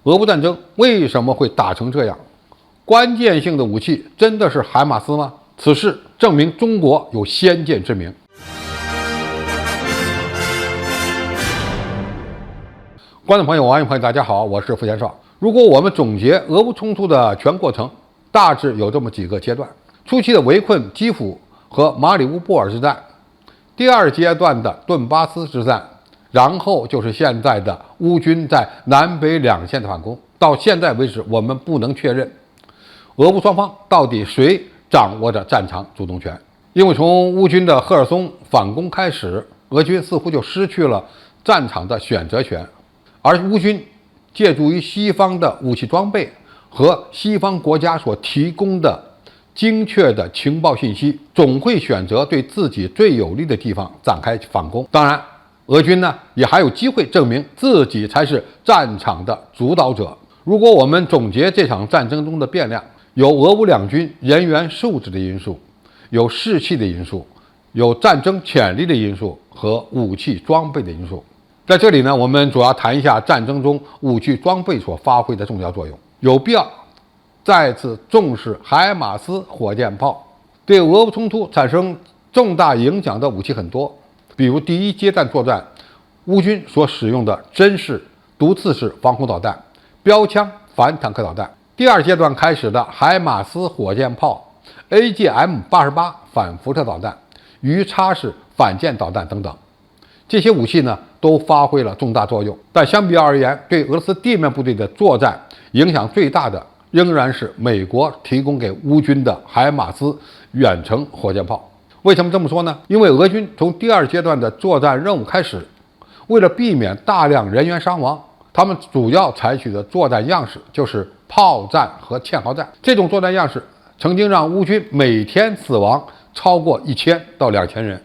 俄乌战争为什么会打成这样？关键性的武器真的是海马斯吗？此事证明中国有先见之明。观众朋友、网友朋友，大家好，我是付贤少。如果我们总结俄乌冲突的全过程，大致有这么几个阶段：初期的围困基辅和马里乌波尔之战，第二阶段的顿巴斯之战，然后就是现在的乌军在南北两线的反攻。到现在为止，我们不能确认俄乌双方到底谁掌握着战场主动权，因为从乌军的赫尔松反攻开始，俄军似乎就失去了战场的选择权，而乌军借助于西方的武器装备和西方国家所提供的精确的情报信息，总会选择对自己最有利的地方展开反攻。当然，俄军呢也还有机会证明自己才是战场的主导者。如果我们总结这场战争中的变量，有俄乌两军人员素质的因素，有士气的因素，有战争潜力的因素和武器装备的因素。在这里呢，我们主要谈一下战争中武器装备所发挥的重要作用。有必要再次重视海马斯火箭炮。对俄乌冲突产生重大影响的武器很多，比如第一阶段作战，乌军所使用的针式、毒刺式防空导弹、标枪反坦克导弹；第二阶段开始的海马斯火箭炮、AGM-88反辐射导弹、鱼叉式反舰导弹等等。这些武器呢，都发挥了重大作用，但相比而言，对俄罗斯地面部队的作战影响最大的仍然是美国提供给乌军的海马斯远程火箭炮。为什么这么说呢？因为俄军从第二阶段的作战任务开始，为了避免大量人员伤亡，他们主要采取的作战样式就是炮战和堑壕战。这种作战样式曾经让乌军每天死亡超过1000到2000人，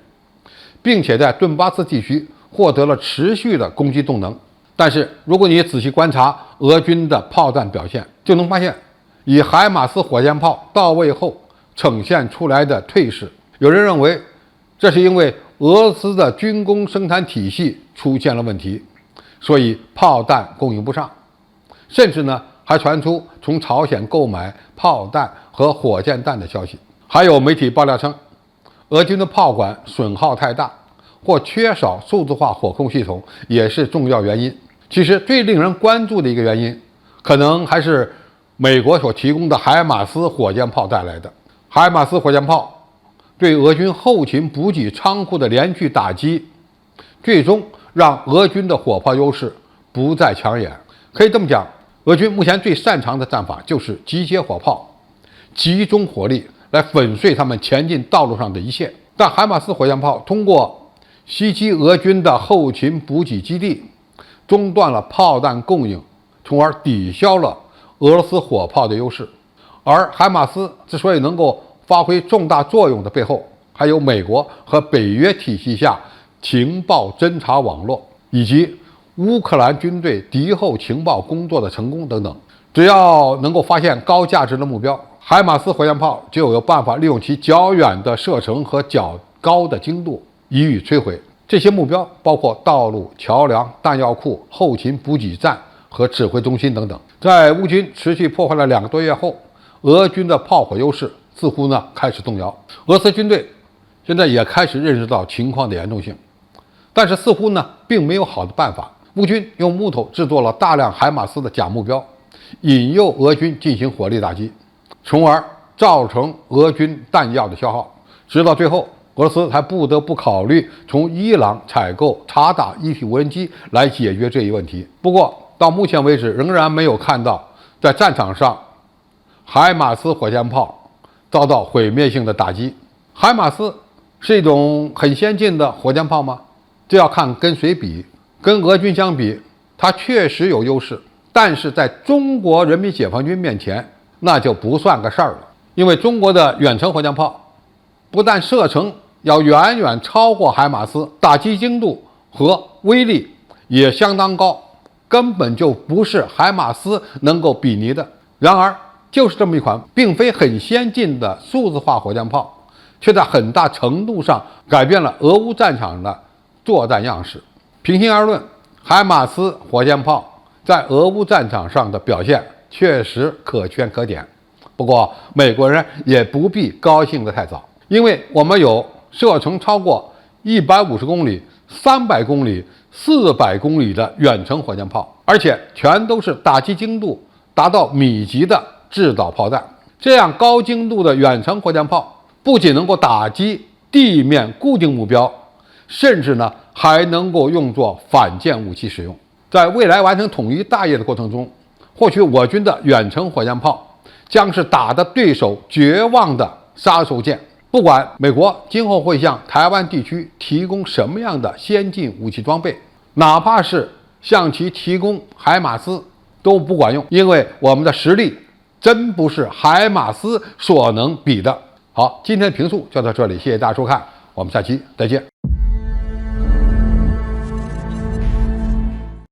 并且在顿巴斯地区获得了持续的攻击动能。但是如果你仔细观察俄军的炮战表现，就能发现以海马斯火箭炮到位后呈现出来的退势。有人认为这是因为俄罗斯的军工生产体系出现了问题，所以炮弹供应不上，甚至呢还传出从朝鲜购买炮弹和火箭弹的消息。还有媒体爆料称，俄军的炮管损耗太大，或缺少数字化火控系统也是重要原因。其实最令人关注的一个原因，可能还是美国所提供的海马斯火箭炮带来的。海马斯火箭炮对俄军后勤补给仓库的连续打击，最终让俄军的火炮优势不再抢眼。可以这么讲，俄军目前最擅长的战法就是集结火炮，集中火力来粉碎他们前进道路上的一切。但海马斯火箭炮通过袭击俄军的后勤补给基地，中断了炮弹供应，从而抵消了俄罗斯火炮的优势。而海马斯之所以能够发挥重大作用的背后，还有美国和北约体系下情报侦察网络，以及乌克兰军队敌后情报工作的成功等等。只要能够发现高价值的目标，海马斯火箭炮就有办法利用其较远的射程和较高的精度予以摧毁。这些目标包括道路、桥梁、弹药库、后勤补给站和指挥中心等等。在乌军持续破坏了2个多月后，俄军的炮火优势似乎呢开始动摇。俄罗斯军队现在也开始认识到情况的严重性，但是似乎呢并没有好的办法。乌军用木头制作了大量海马斯的假目标，引诱俄军进行火力打击，从而造成俄军弹药的消耗。直到最后，俄罗斯才不得不考虑从伊朗采购察打一体无人机来解决这一问题。不过到目前为止，仍然没有看到在战场上海马斯火箭炮遭到毁灭性的打击。海马斯是一种很先进的火箭炮吗？这要看跟谁比。跟俄军相比，它确实有优势，但是在中国人民解放军面前，那就不算个事儿了。因为中国的远程火箭炮不但射程要远远超过海马斯，打击精度和威力也相当高，根本就不是海马斯能够比拟的。然而就是这么一款并非很先进的数字化火箭炮，却在很大程度上改变了俄乌战场的作战样式。平心而论，海马斯火箭炮在俄乌战场上的表现确实可圈可点。不过，美国人也不必高兴得太早，因为我们有射程超过150公里、300公里、400公里的远程火箭炮，而且全都是打击精度达到米级的制导炮弹。这样高精度的远程火箭炮不仅能够打击地面固定目标，甚至还能够用作反舰武器使用。在未来完成统一大业的过程中，或许我军的远程火箭炮将是打得对手绝望的杀手锏。不管美国今后会向台湾地区提供什么样的先进武器装备，哪怕是向其提供海马斯都不管用，因为我们的实力真不是海马斯所能比的。好，今天的评述就到这里，谢谢大家收看，我们下期再见。